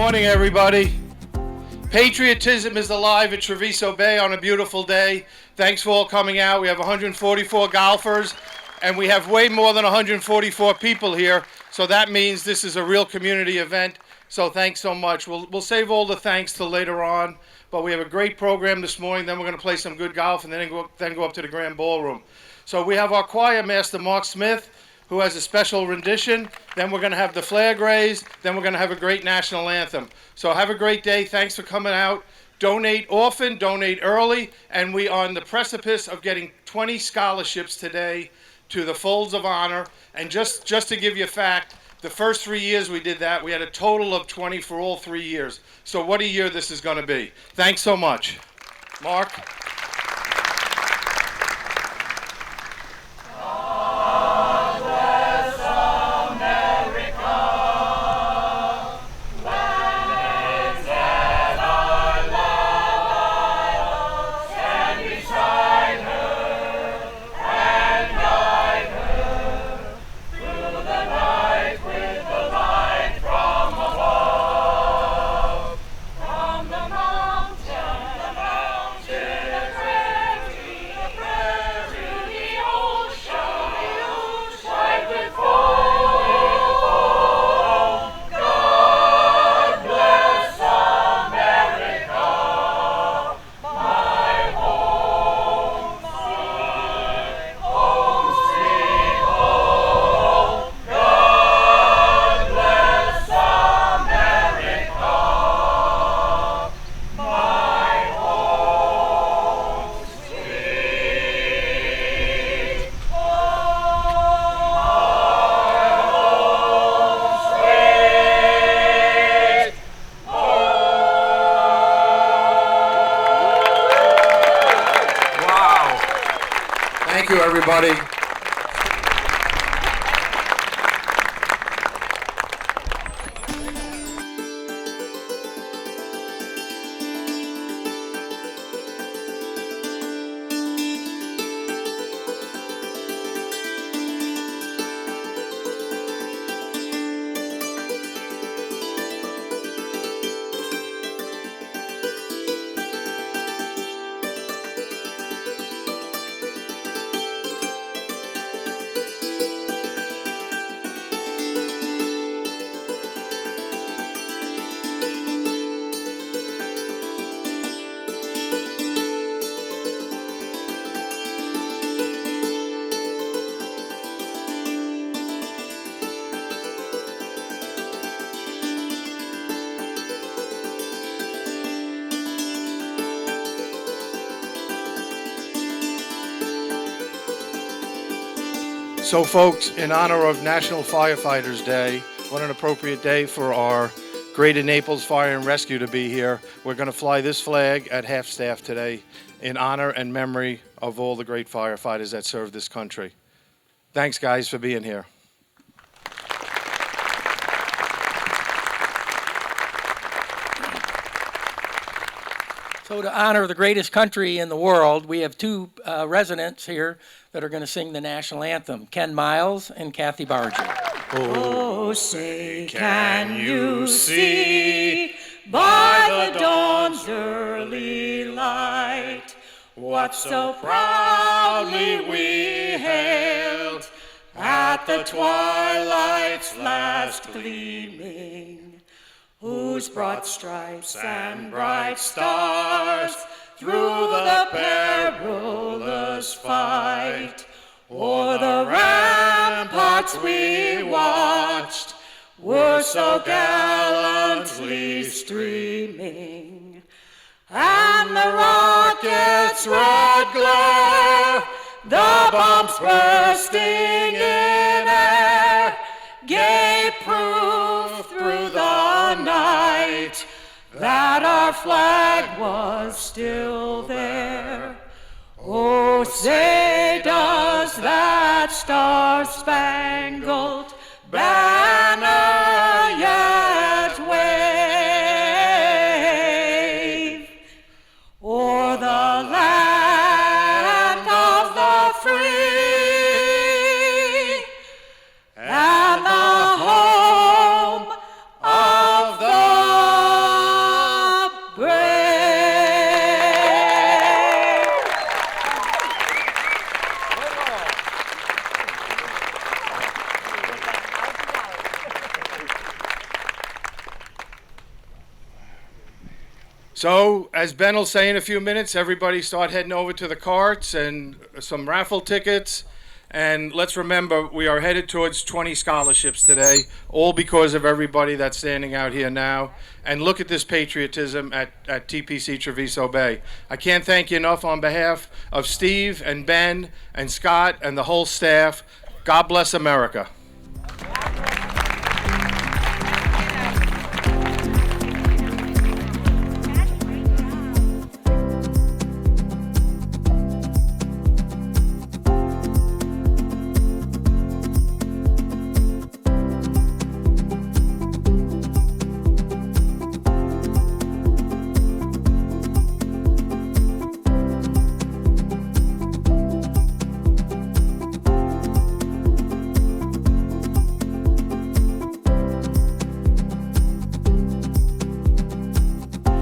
morning, everybody. Patriotism is alive at Treviso Bay on a beautiful day. Thanks for all coming out. We have 144 golfers, and we have way more than 144 people here. So that means this is a real community event. So thanks so much. We'll save all the thanks till later on. But we have a great program this morning. Then we're going to play some good golf, and then go up to the grand ballroom. So we have our choir master, Mark Smith, who has a special rendition. Then we're going to have the flag raised. Then we're going to have a great national anthem. So have a great day. Thanks for coming out. Donate often, donate early, and we are on the precipice of getting 20 scholarships today to the Folds of Honor. And just to give you a fact, the first 3 years we did that, we had a total of 20 for all 3 years. So what a year this is going to be. Thanks so much. Mark? Thank you, everybody. So folks, in honor of National Firefighters Day, what an appropriate day for our Greater Naples Fire and Rescue to be here. We're going to fly this flag at half-staff today in honor and memory of all the great firefighters that serve this country. Thanks, guys, for being here. So to honor the greatest country in the world, we have two residents here that are going to sing the national anthem, Ken Miles and Kathy Barger. Oh, say, can you see by the dawn's early light what so proudly we hailed at the twilight's last gleaming, whose broad stripes and bright stars through the perilous fight o'er the ramparts we watched were so gallantly streaming, and the rocket's red glare, the bombs bursting in air, gave proof through the night that our flag was still there. Oh, say does that star-spangled banner yet wave o'er the land of the free and the home of the So, as Ben will say in a few minutes, everybody start heading over to the carts and some raffle tickets. And let's remember, we are headed towards 20 scholarships today, all because of everybody that's standing out here now. And look at this patriotism at TPC Treviso Bay. I can't thank you enough on behalf of Steve and Ben and Scott and the whole staff. God bless America.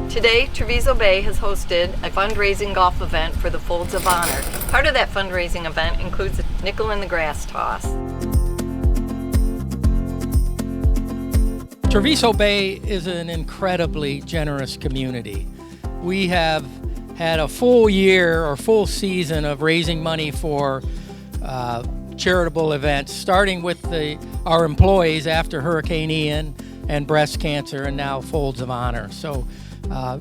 Today, Treviso Bay has hosted a fundraising golf event for the Folds of Honor. Part of that fundraising event includes a nickel in the grass toss. Treviso Bay is an incredibly generous community. We have had a full year or full season of raising money for charitable events, starting with our employees after Hurricane Ian and breast cancer, and now Folds of Honor. So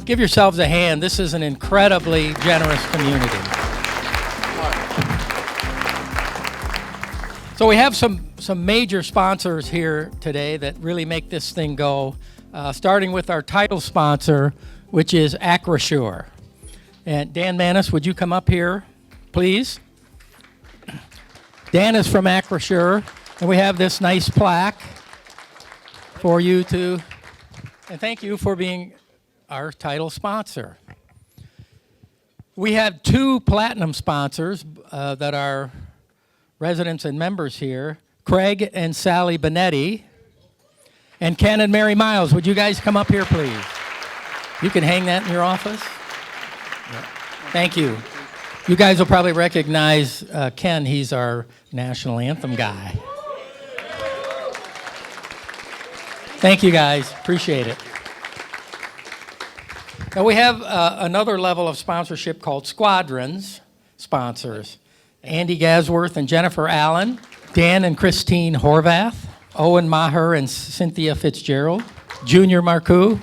give yourselves a hand. This is an incredibly generous community. So we have some major sponsors here today that really make this thing go, starting with our title sponsor, which is Acrisure. And Dan Manis, would you come up here, please? Dan is from Acrisure, and we have this nice plaque for you to, and thank you for being our title sponsor. We have two platinum sponsors that are residents and members here, Craig and Sally Benetti, and Ken and Mary Miles. Would you guys come up here, please? You can hang that in your office. Yeah. Thank you. You guys will probably recognize Ken. He's our national anthem guy. Thank you, guys. Appreciate it. Now we have another level of sponsorship called Squadrons sponsors. Andy Gasworth and Jennifer Allen, Dan and Christine Horvath, Owen Maher and Cynthia Fitzgerald, Junior Marcoux,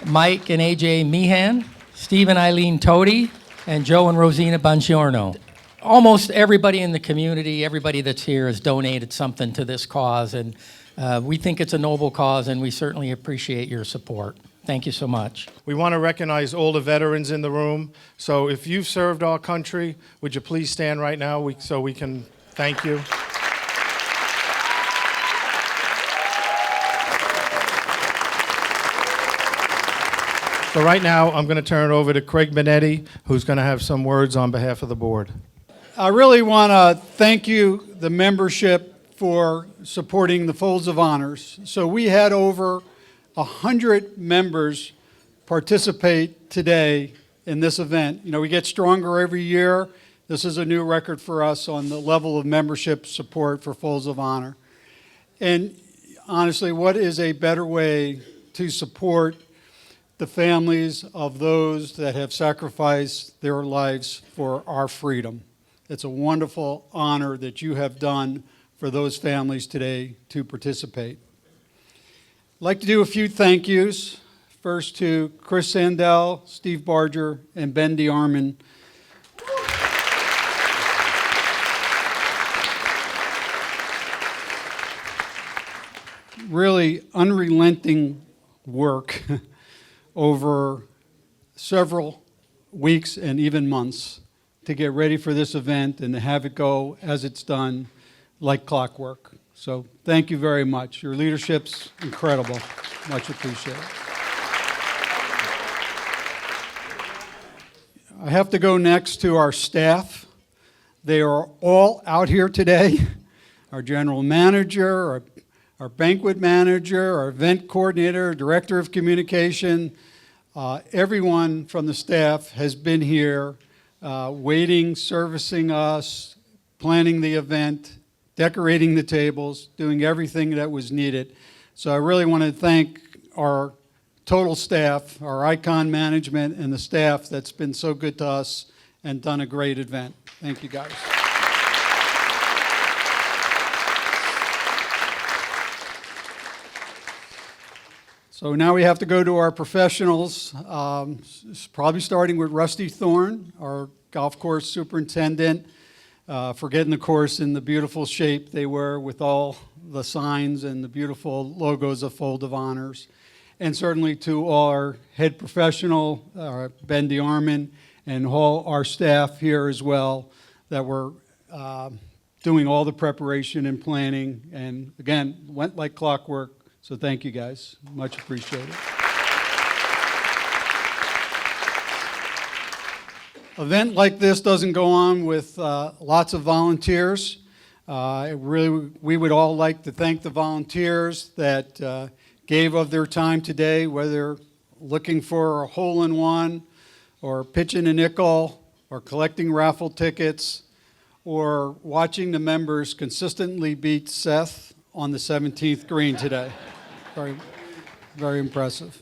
Mike and AJ Meehan, Steve and Eileen Toady, and Joe and Rosina Bongiorno. Almost everybody in the community, everybody that's here has donated something to this cause, and we think it's a noble cause, and we certainly appreciate your support. Thank you so much. We want to recognize all the veterans in the room. So if you've served our country, would you please stand right now so we can thank you? So right now, I'm going to turn it over to Craig Benetti, who's going to have some words on behalf of the board. I really want to thank you, the membership, for supporting the Folds of Honors. So we had over 100 members participate today in this event. You know, we get stronger every year. This is a new record for us on the level of membership support for Folds of Honor. And honestly, what is a better way to support the families of those that have sacrificed their lives for our freedom? It's a wonderful honor that you have done for those families today to participate. I'd like to do a few thank yous. First to Chris Sandell, Steve Barger, and Ben DeArmond. Really unrelenting work over several weeks and even months to get ready for this event and to have it go as it's done, like clockwork. So thank you very much. Your leadership's incredible. Much appreciated. I have to go next to our staff. They are all out here today. Our general manager, our banquet manager, our event coordinator, director of communication, everyone from the staff has been here waiting, servicing us, planning the event, decorating the tables, doing everything that was needed. So I really want to thank our total staff, our icon management, and the staff that's been so good to us and done a great event. Thank you, guys. So now we have to go to our professionals, probably starting with Rusty Thorne, our golf course superintendent, for getting the course in the beautiful shape they were with all the signs and the beautiful logos of Fold of Honors. And certainly to our head professional, Ben DeArmond, and all our staff here as well that were doing all the preparation and planning. And again, went like clockwork. So thank you, guys. Much appreciated. Event like this doesn't go on with lots of volunteers. We would all like to thank the volunteers that gave of their time today, whether looking for a hole-in-one or pitching a nickel or collecting raffle tickets or watching the members consistently beat Seth on the 17th green today. Very, very impressive.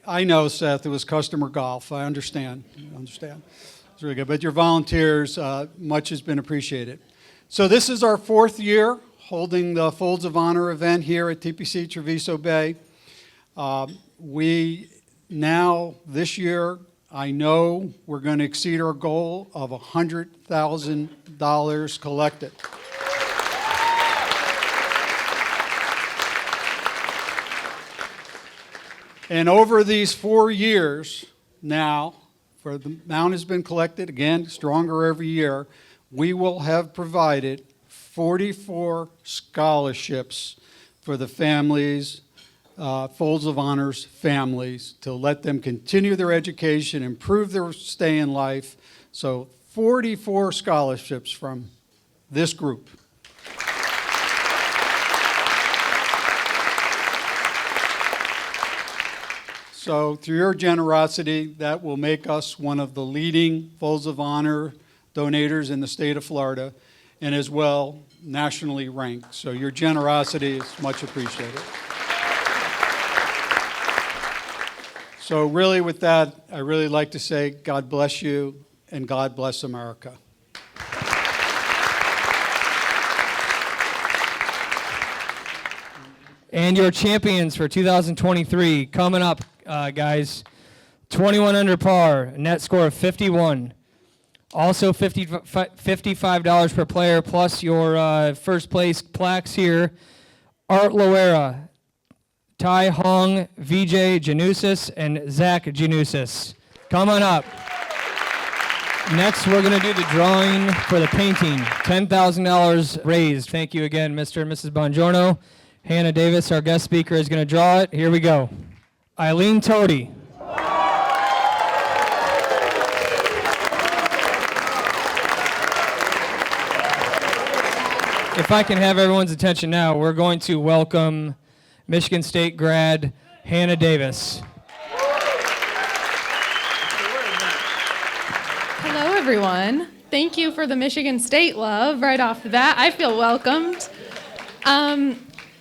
I know, Seth, it was customer golf. I understand. It's really good. But your volunteers, much has been appreciated. So this is our 4th year holding the Folds of Honor event here at TPC Treviso Bay. We now, this year, I know we're going to exceed our goal of $100,000 collected. And over these 4 years now, for the amount has been collected, again, stronger every year, we will have provided 44 scholarships for the families, Folds of Honors families, to let them continue their education, improve their stay in life. So 44 scholarships from this group. So through your generosity, that will make us one of the leading Folds of Honor donators in the state of Florida, and as well nationally ranked. So your generosity is much appreciated. So really with that, I really like to say God bless you and God bless America. And your champions for 2023 coming up, guys. 21 under par, net score of 51. Also $55 per player, plus your first place plaques here. Art Loera, Tai Hong, VJ Janusis, and Zach Janusis. Come on up. Next, we're going to do the drawing for the painting. $10,000 raised. Thank you again, Mr. and Mrs. Bongiorno. Hannah Davis, our guest speaker, is going to draw it. Here we go. Eileen Toady. If I can have everyone's attention now, we're going to welcome Michigan State grad Hannah Davis. Hello, everyone. Thank you for the Michigan State love right off the bat. I feel welcomed.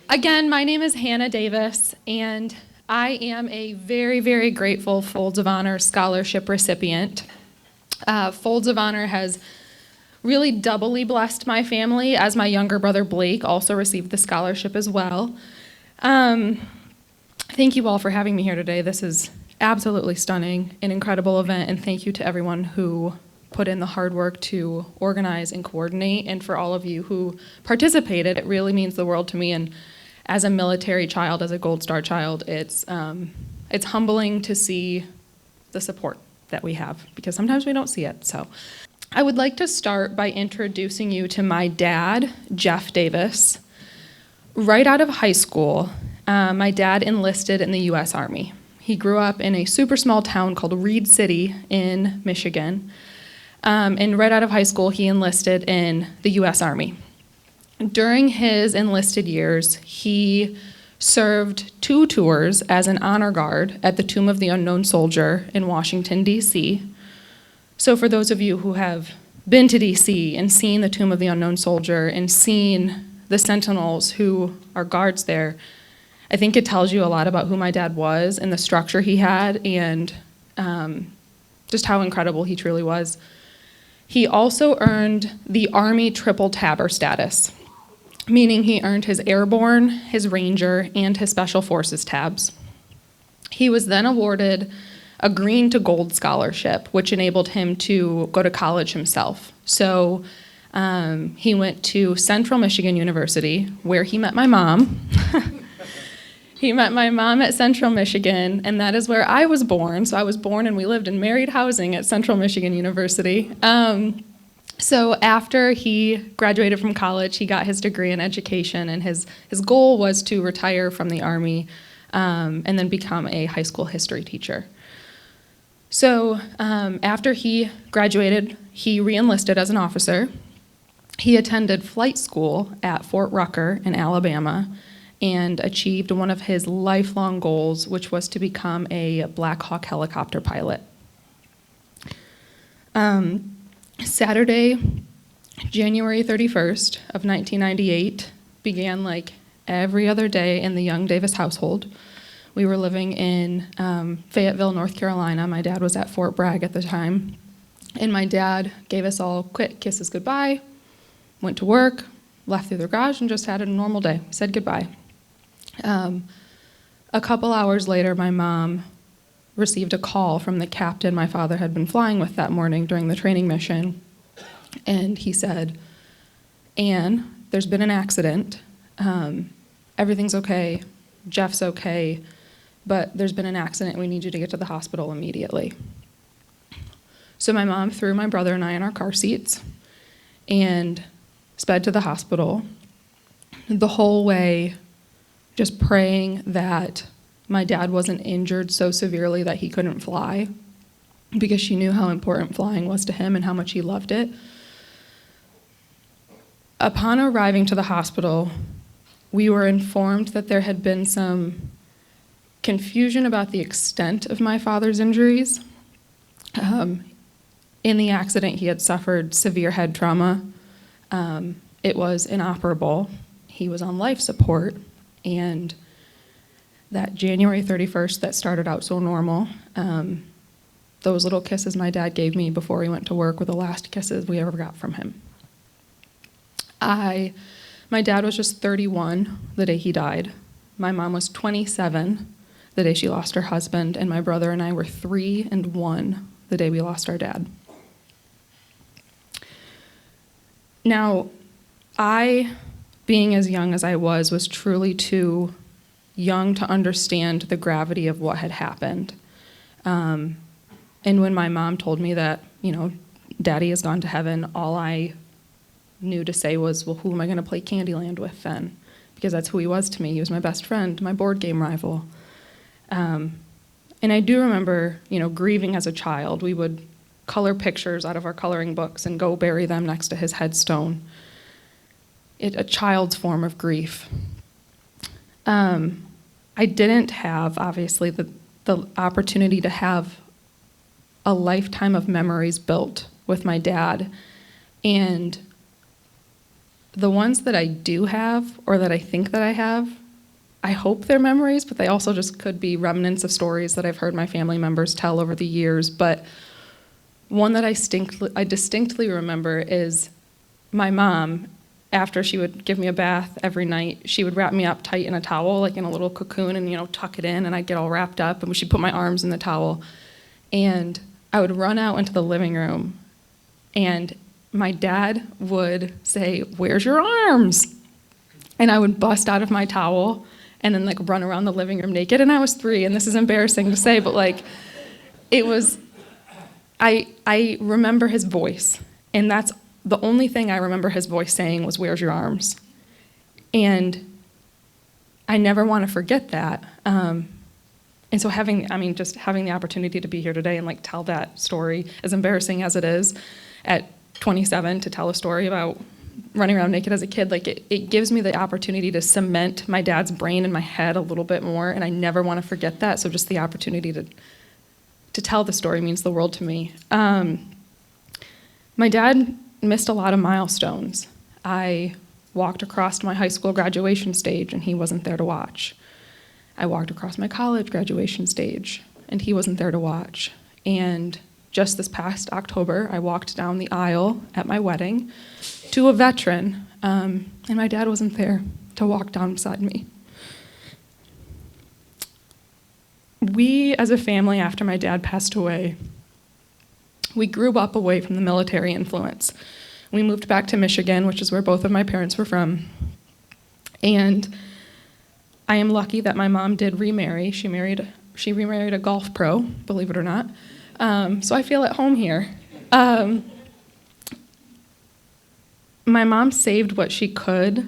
Again, my name is Hannah Davis, and I am a very, very grateful Folds of Honor scholarship recipient. Folds of Honor has really doubly blessed my family, as my younger brother Blake also received the scholarship as well. Thank you all for having me here today. This is absolutely stunning, an incredible event, and thank you to everyone who put in the hard work to organize and coordinate, and for all of you who participated. It really means the world to me, and as a military child, as a Gold Star child, it's humbling to see the support that we have, because sometimes we don't see it. So I would like to start by introducing you to my dad, Jeff Davis. Right out of high school, my dad enlisted in the U.S. Army. He grew up in a super small town called Reed City in Michigan. And right out of high school, he enlisted in the U.S. Army. During his enlisted years, he served 2 tours as an honor guard at the Tomb of the Unknown Soldier in Washington, D.C. So for those of you who have been to D.C. and seen the Tomb of the Unknown Soldier and seen the sentinels who are guards there, I think it tells you a lot about who my dad was and the structure he had, and just how incredible he truly was. He also earned the Army Triple Tabber status, meaning he earned his Airborne, his Ranger, and his Special Forces tabs. He was then awarded a Green to Gold scholarship, which enabled him to go to college himself. So he went to Central Michigan University, where he met my mom. He met my mom at Central Michigan, and that is where I was born. So I was born and we lived in married housing at Central Michigan University. So after he graduated from college, he got his degree in education, and his goal was to retire from the Army and then become a high school history teacher. So after he graduated, he re-enlisted as an officer. He attended flight school at Fort Rucker in Alabama and achieved one of his lifelong goals, which was to become a Black Hawk helicopter pilot. Saturday, January 31st of 1998 began like every other day in the young Davis household. We were living in Fayetteville, North Carolina. My dad was at Fort Bragg at the time. And my dad gave us all quick kisses goodbye, went to work, left through the garage, and just had a normal day. Said goodbye. A couple hours later, my mom received a call from the captain my father had been flying with that morning during the training mission. And he said, "Ann, there's been an accident. Everything's okay. Jeff's okay. But there's been an accident. We need you to get to the hospital immediately." So my mom threw my brother and I in our car seats and sped to the hospital. The whole way, just praying that my dad wasn't injured so severely that he couldn't fly, because she knew how important flying was to him and how much he loved it. Upon arriving to the hospital, we were informed that there had been some confusion about the extent of my father's injuries. In the accident, he had suffered severe head trauma. It was inoperable. He was on life support, and that January 31st that started out so normal, those little kisses my dad gave me before he went to work were the last kisses we ever got from him. My dad was just 31 the day he died. My mom was 27 the day she lost her husband, and my brother and I were 3 and 1 the day we lost our dad. Now, being as young as I was truly too young to understand the gravity of what had happened. And when my mom told me that, Daddy has gone to heaven, all I knew to say was, well, who am I going to play Candyland with then? Because that's who he was to me. He was my best friend, my board game rival. And I do remember, grieving as a child. We would color pictures out of our coloring books and go bury them next to his headstone. A child's form of grief. I didn't have, obviously, the opportunity to have a lifetime of memories built with my dad. And the ones that I do have, or that I think that I have, I hope they're memories, but they also just could be remnants of stories that I've heard my family members tell over the years. But one that I distinctly remember is my mom. After she would give me a bath every night, she would wrap me up tight in a towel, like in a little cocoon, and tuck it in, and I'd get all wrapped up, and she'd put my arms in the towel. And I would run out into the living room, and my dad would say, "Where's your arms?" And I would bust out of my towel and then run around the living room naked. And I was 3, and this is embarrassing to say, but it was, I remember his voice, and that's the only thing I remember his voice saying was, "Where's your arms?" And I never want to forget that. And so having the opportunity to be here today and tell that story, as embarrassing as it is, at 27 to tell a story about running around naked as a kid, it gives me the opportunity to cement my dad's brain in my head a little bit more, and I never want to forget that. So just the opportunity to tell the story means the world to me. My dad missed a lot of milestones. I walked across my high school graduation stage, and he wasn't there to watch. I walked across my college graduation stage, and he wasn't there to watch. And just this past October, I walked down the aisle at my wedding to a veteran, and my dad wasn't there to walk down beside me. We, as a family, after my dad passed away, we grew up away from the military influence. We moved back to Michigan, which is where both of my parents were from. And I am lucky that my mom did remarry. She remarried a golf pro, believe it or not. So I feel at home here. My mom saved what she could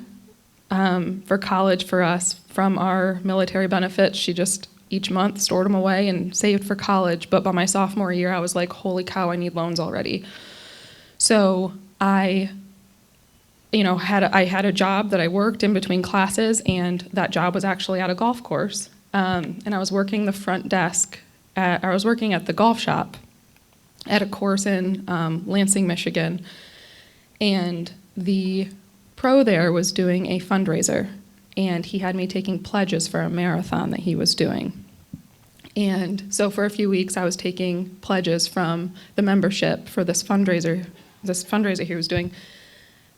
for college for us from our military benefits. She just each month stored them away and saved for college. But by my sophomore year, I was like, holy cow, I need loans already. So I had a job that I worked in between classes, and that job was actually at a golf course. And I was working the front desk. I was working at the golf shop at a course in Lansing, Michigan. And the pro there was doing a fundraiser, and he had me taking pledges for a marathon that he was doing. And so for a few weeks, I was taking pledges from the membership for this fundraiser he was doing.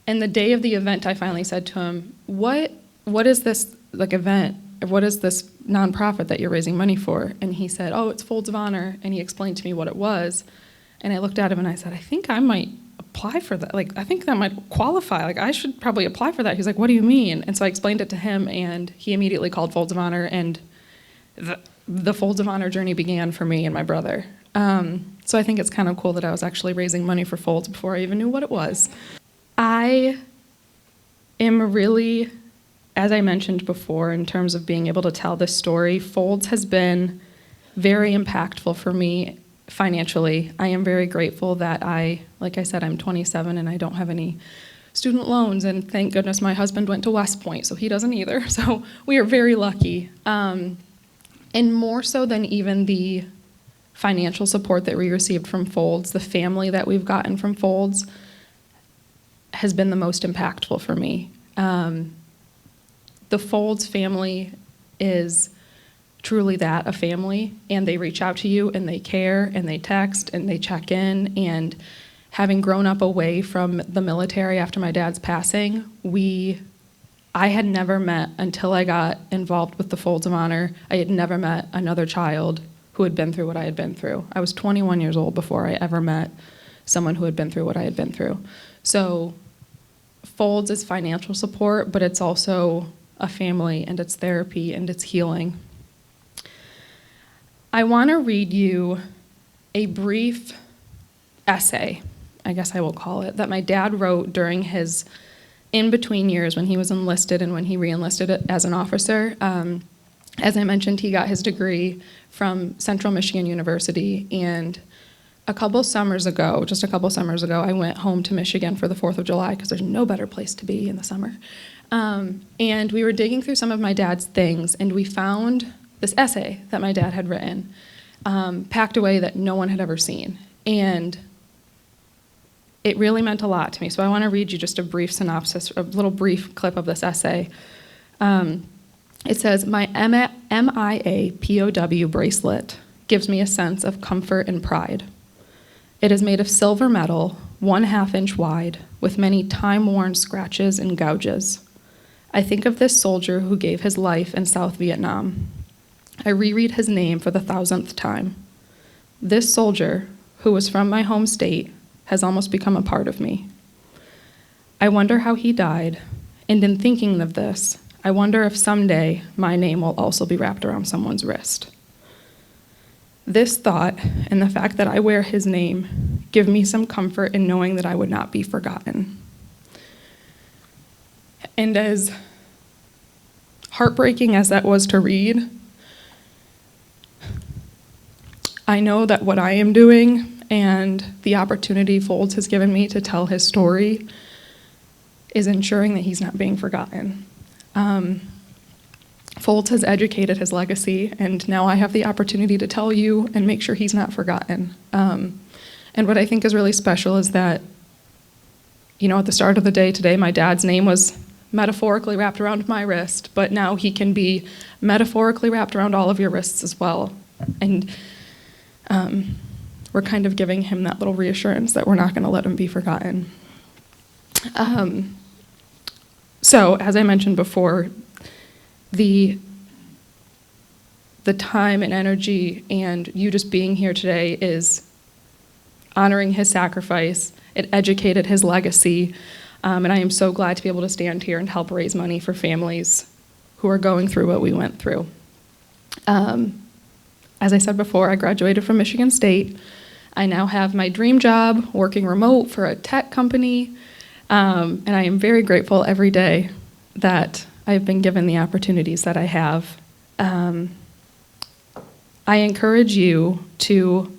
And the day of the event, I finally said to him, what is this event? What is this nonprofit that you're raising money for? And he said, oh, it's Folds of Honor. And he explained to me what it was. And I looked at him and I said, I think I might apply for that. I think that might qualify. I should probably apply for that. He's like, what do you mean? And so I explained it to him, and he immediately called Folds of Honor, and the Folds of Honor journey began for me and my brother. So I think it's kind of cool that I was actually raising money for Folds before I even knew what it was. I am really, as I mentioned before, in terms of being able to tell this story, Folds has been very impactful for me financially. I am very grateful that like I said, I'm 27 and I don't have any student loans, and thank goodness my husband went to West Point, so he doesn't either. So we are very lucky. And more so than even the financial support that we received from Folds, the family that we've gotten from Folds has been the most impactful for me. The Folds family is truly that, a family, and they reach out to you and they care and they text and they check in. And having grown up away from the military after my dad's passing, I had never met, until I got involved with the Folds of Honor, I had never met another child who had been through what I had been through. I was 21 years old before I ever met someone who had been through what I had been through. So Folds is financial support, but it's also a family, and it's therapy, and it's healing. I want to read you a brief essay, I guess I will call it, that my dad wrote during his in-between years when he was enlisted and when he re-enlisted as an officer. As I mentioned, he got his degree from Central Michigan University, and just a couple summers ago, I went home to Michigan for the 4th of July because there's no better place to be in the summer. And we were digging through some of my dad's things, and we found this essay that my dad had written, packed away, that no one had ever seen. And it really meant a lot to me. So I want to read you just a brief synopsis, a little brief clip of this essay. It says, my MIA POW bracelet gives me a sense of comfort and pride. It is made of silver metal, 1/2 inch wide, with many time-worn scratches and gouges. I think of this soldier who gave his life in South Vietnam. I reread his name for the 1000th time. This soldier, who was from my home state, has almost become a part of me. I wonder how he died, and in thinking of this, I wonder if someday my name will also be wrapped around someone's wrist. This thought, and the fact that I wear his name, give me some comfort in knowing that I would not be forgotten. And as heartbreaking as that was to read, I know that what I am doing and the opportunity Folds has given me to tell his story is ensuring that he's not being forgotten. Folds has educated his legacy, and now I have the opportunity to tell you and make sure he's not forgotten. And what I think is really special is that, at the start of the day today, my dad's name was metaphorically wrapped around my wrist, but now he can be metaphorically wrapped around all of your wrists as well. And we're kind of giving him that little reassurance that we're not going to let him be forgotten. So, as I mentioned before, the time and energy and you just being here today is honoring his sacrifice. It educated his legacy. And I am so glad to be able to stand here and help raise money for families who are going through what we went through. As I said before, I graduated from Michigan State. I now have my dream job working remote for a tech company. And I am very grateful every day that I've been given the opportunities that I have. I encourage you to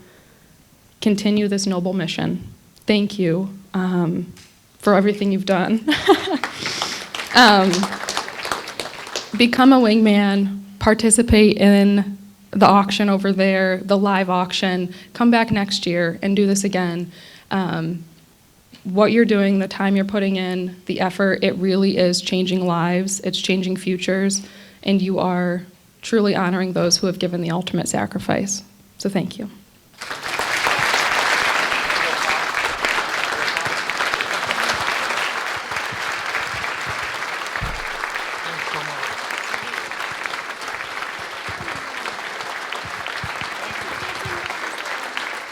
continue this noble mission. Thank you for everything you've done. Become a wingman, participate in the auction over there, the live auction, come back next year and do this again. What you're doing, the time you're putting in, the effort, it really is changing lives, it's changing futures, and you are truly honoring those who have given the ultimate sacrifice. So thank you.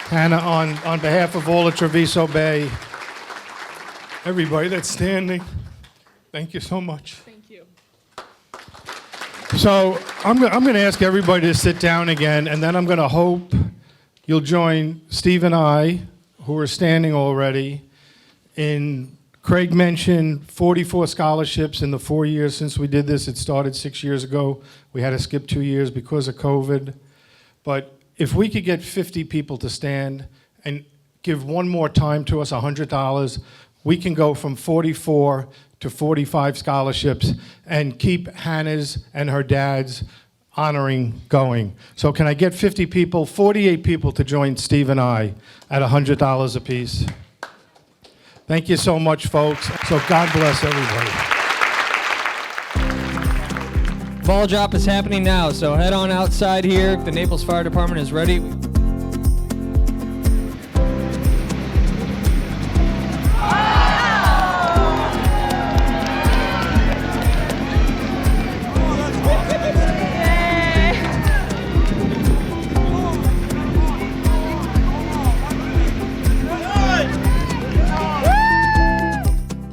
Hannah, on behalf of all of Treviso Bay, everybody that's standing, thank you so much. Thank you. So I'm going to ask everybody to sit down again, and then I'm going to hope you'll join Steve and I, who are standing already. Craig mentioned 44 scholarships in the 4 years since we did this. It started 6 years ago. We had to skip 2 years because of COVID. But if we could get 50 people to stand and give one more time to us, $100, we can go from 44 to 45 scholarships and keep Hannah's and her dad's honoring going. So can I get 50 people, 48 people to join Steve and I at $100 apiece? Thank you so much, folks. So God bless everybody. Ball drop is happening now, so head on outside here. The Naples Fire Department is ready.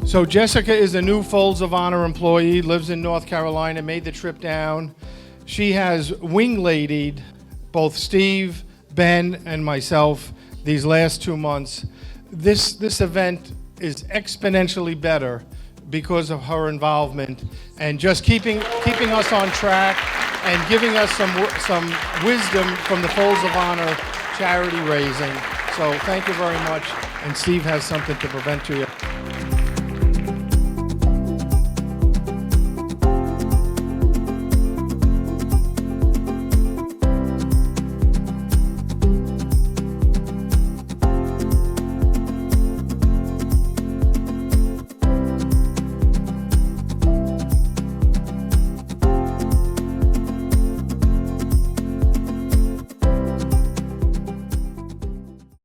So Jessica is a new Folds of Honor employee, lives in North Carolina, made the trip down. She has wing-ladied both Steve, Ben, and myself these last 2 months. This event is exponentially better because of her involvement and just keeping us on track and giving us some wisdom from the Folds of Honor charity raising. So thank you very much. And Steve has something to present to you.